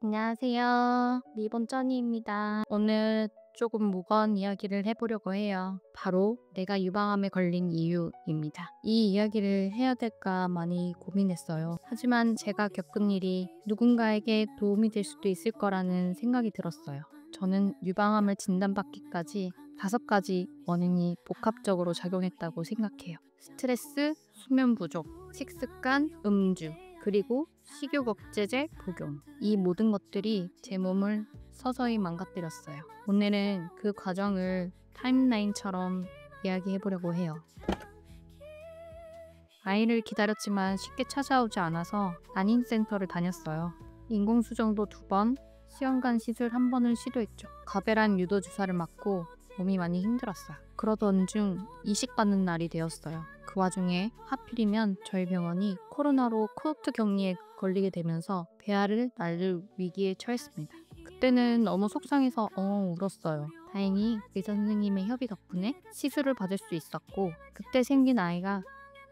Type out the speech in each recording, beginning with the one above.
안녕하세요. 리본 쩌니입니다. 오늘 조금 무거운 이야기를 해보려고 해요. 바로 내가 유방암에 걸린 이유입니다. 이 이야기를 해야 될까 많이 고민했어요. 하지만 제가 겪은 일이 누군가에게 도움이 될 수도 있을 거라는 생각이 들었어요. 저는 유방암을 진단받기까지 5가지 원인이 복합적으로 작용했다고 생각해요. 스트레스, 수면 부족, 식습관, 음주, 그리고 식욕억제제 복용. 이 모든 것들이 제 몸을 서서히 망가뜨렸어요. 오늘은 그 과정을 타임라인처럼 이야기해보려고 해요. 아이를 기다렸지만 쉽게 찾아오지 않아서 난임센터를 다녔어요. 인공수정도 2번, 시험관 시술 1번을 시도했죠. 가베란 유도 주사를 맞고 몸이 많이 힘들었어요. 그러던 중 이식받는 날이 되었어요. 그 와중에 하필이면 저희 병원이 코로나로 코호트 격리에 걸리게 되면서 배아를 낳을 위기에 처했습니다. 그때는 너무 속상해서 엉엉 울었어요. 다행히 의사 선생님의 협의 덕분에 시술을 받을 수 있었고, 그때 생긴 아이가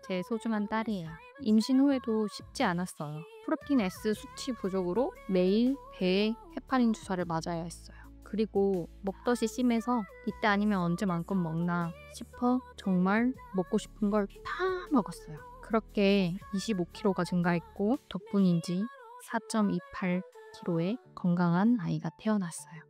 제 소중한 딸이에요. 임신 후에도 쉽지 않았어요. 프로틴 S 수치 부족으로 매일 배에 헤파린 주사를 맞아야 했어요. 그리고 먹덧이 심해서 이때 아니면 언제 마음껏 먹나 싶어 정말 먹고 싶은 걸 다 먹었어요. 그렇게 25kg가 증가했고, 덕분인지 4.28kg의 건강한 아이가 태어났어요.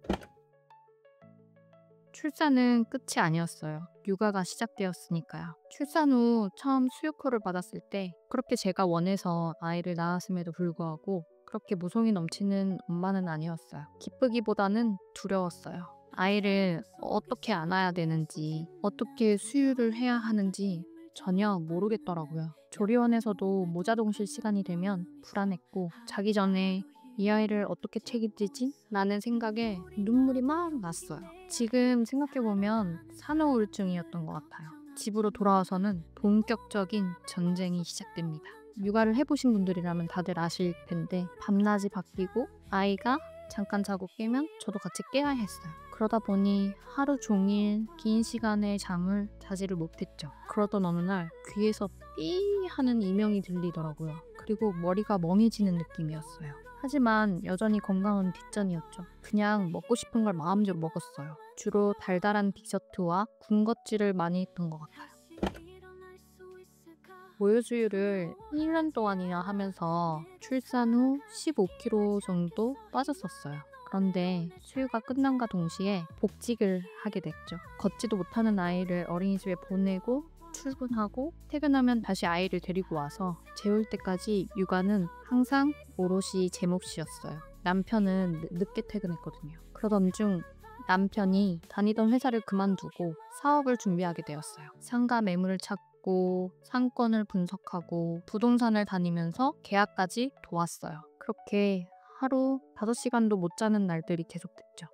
출산은 끝이 아니었어요. 육아가 시작되었으니까요. 출산 후 처음 수유코를 받았을 때 그렇게 제가 원해서 아이를 낳았음에도 불구하고 그렇게 모성이 넘치는 엄마는 아니었어요. 기쁘기보다는 두려웠어요. 아이를 어떻게 안아야 되는지, 어떻게 수유를 해야 하는지 전혀 모르겠더라고요. 조리원에서도 모자동실 시간이 되면 불안했고, 자기 전에 이 아이를 어떻게 책임지지? 라는 생각에 눈물이 막 났어요. 지금 생각해보면 산후우울증이었던 것 같아요. 집으로 돌아와서는 본격적인 전쟁이 시작됩니다. 육아를 해보신 분들이라면 다들 아실 텐데, 밤낮이 바뀌고 아이가 잠깐 자고 깨면 저도 같이 깨야 했어요. 그러다 보니 하루 종일 긴 시간의 잠을 자지를 못했죠. 그러던 어느 날 귀에서 삐 하는 이명이 들리더라고요. 그리고 머리가 멍해지는 느낌이었어요. 하지만 여전히 건강은 뒷전이었죠. 그냥 먹고 싶은 걸 마음대로 먹었어요. 주로 달달한 디저트와 군것질을 많이 했던 것 같아요. 모유수유를 1년 동안이나 하면서 출산 후 15kg 정도 빠졌었어요. 그런데 수유가 끝남과 동시에 복직을 하게 됐죠. 걷지도 못하는 아이를 어린이집에 보내고 출근하고 퇴근하면 다시 아이를 데리고 와서 재울 때까지 육아는 항상 오롯이 제 몫이었어요. 남편은 늦게 퇴근했거든요. 그러던 중 남편이 다니던 회사를 그만두고 사업을 준비하게 되었어요. 상가 매물을 찾고 상권을 분석하고 부동산을 다니면서 계약까지 도왔어요. 그렇게 하루 5시간도 못 자는 날들이 계속됐죠.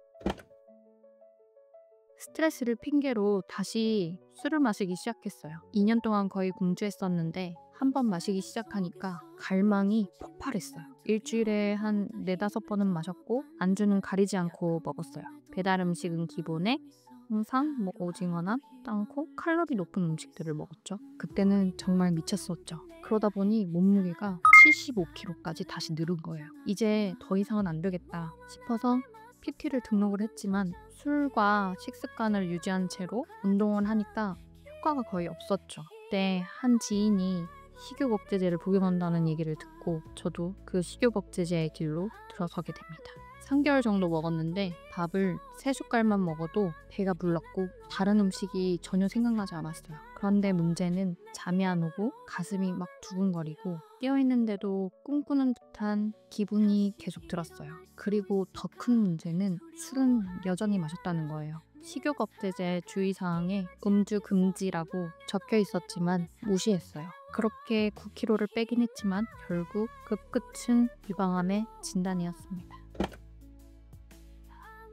스트레스를 핑계로 다시 술을 마시기 시작했어요. 2년 동안 거의 금주했었는데 한 번 마시기 시작하니까 갈망이 폭발했어요. 일주일에 한 4-5번은 마셨고 안주는 가리지 않고 먹었어요. 배달 음식은 기본에 항상 오징어나 땅콩, 칼로리 높은 음식들을 먹었죠. 그때는 정말 미쳤었죠. 그러다 보니 몸무게가 75kg까지 다시 늘은 거예요. 이제 더 이상은 안 되겠다 싶어서 PT를 등록을 했지만 술과 식습관을 유지한 채로 운동을 하니까 효과가 거의 없었죠. 그때 한 지인이 식욕억제제를 복용한다는 얘기를 듣고 저도 그 식욕억제제의 길로 들어서게 됩니다. 3개월 정도 먹었는데 밥을 3숟갈만 먹어도 배가 불렀고 다른 음식이 전혀 생각나지 않았어요. 그런데 문제는 잠이 안 오고 가슴이 막 두근거리고 깨어있는데도 꿈꾸는 듯한 기분이 계속 들었어요. 그리고 더 큰 문제는 술은 여전히 마셨다는 거예요. 식욕억제제 주의사항에 음주 금지라고 적혀 있었지만 무시했어요. 그렇게 9kg를 빼긴 했지만 결국 그 끝은 유방암의 진단이었습니다.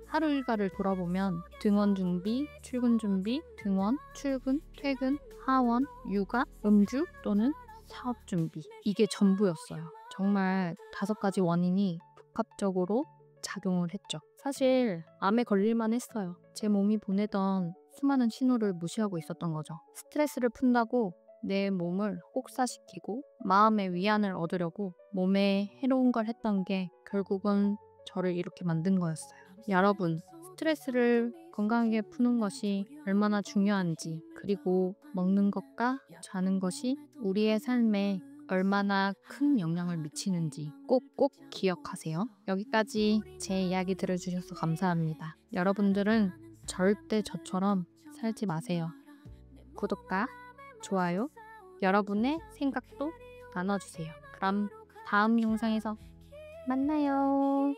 하루 일과를 돌아보면 등원 준비, 출근 준비, 등원, 출근, 퇴근, 하원, 육아, 음주 또는 사업 준비. 이게 전부였어요. 정말 5가지 원인이 복합적으로 작용을 했죠. 사실 암에 걸릴만 했어요. 제 몸이 보내던 수많은 신호를 무시하고 있었던 거죠. 스트레스를 푼다고 내 몸을 혹사시키고 마음의 위안을 얻으려고 몸에 해로운 걸 했던 게 결국은 저를 이렇게 만든 거였어요. 여러분, 스트레스를 건강하게 푸는 것이 얼마나 중요한지, 그리고 먹는 것과 자는 것이 우리의 삶에 얼마나 큰 영향을 미치는지 꼭꼭 기억하세요. 여기까지 제 이야기 들어주셔서 감사합니다. 여러분들은 절대 저처럼 살지 마세요. 구독과 좋아요, 여러분의 생각도 나눠주세요. 그럼 다음 영상에서 만나요.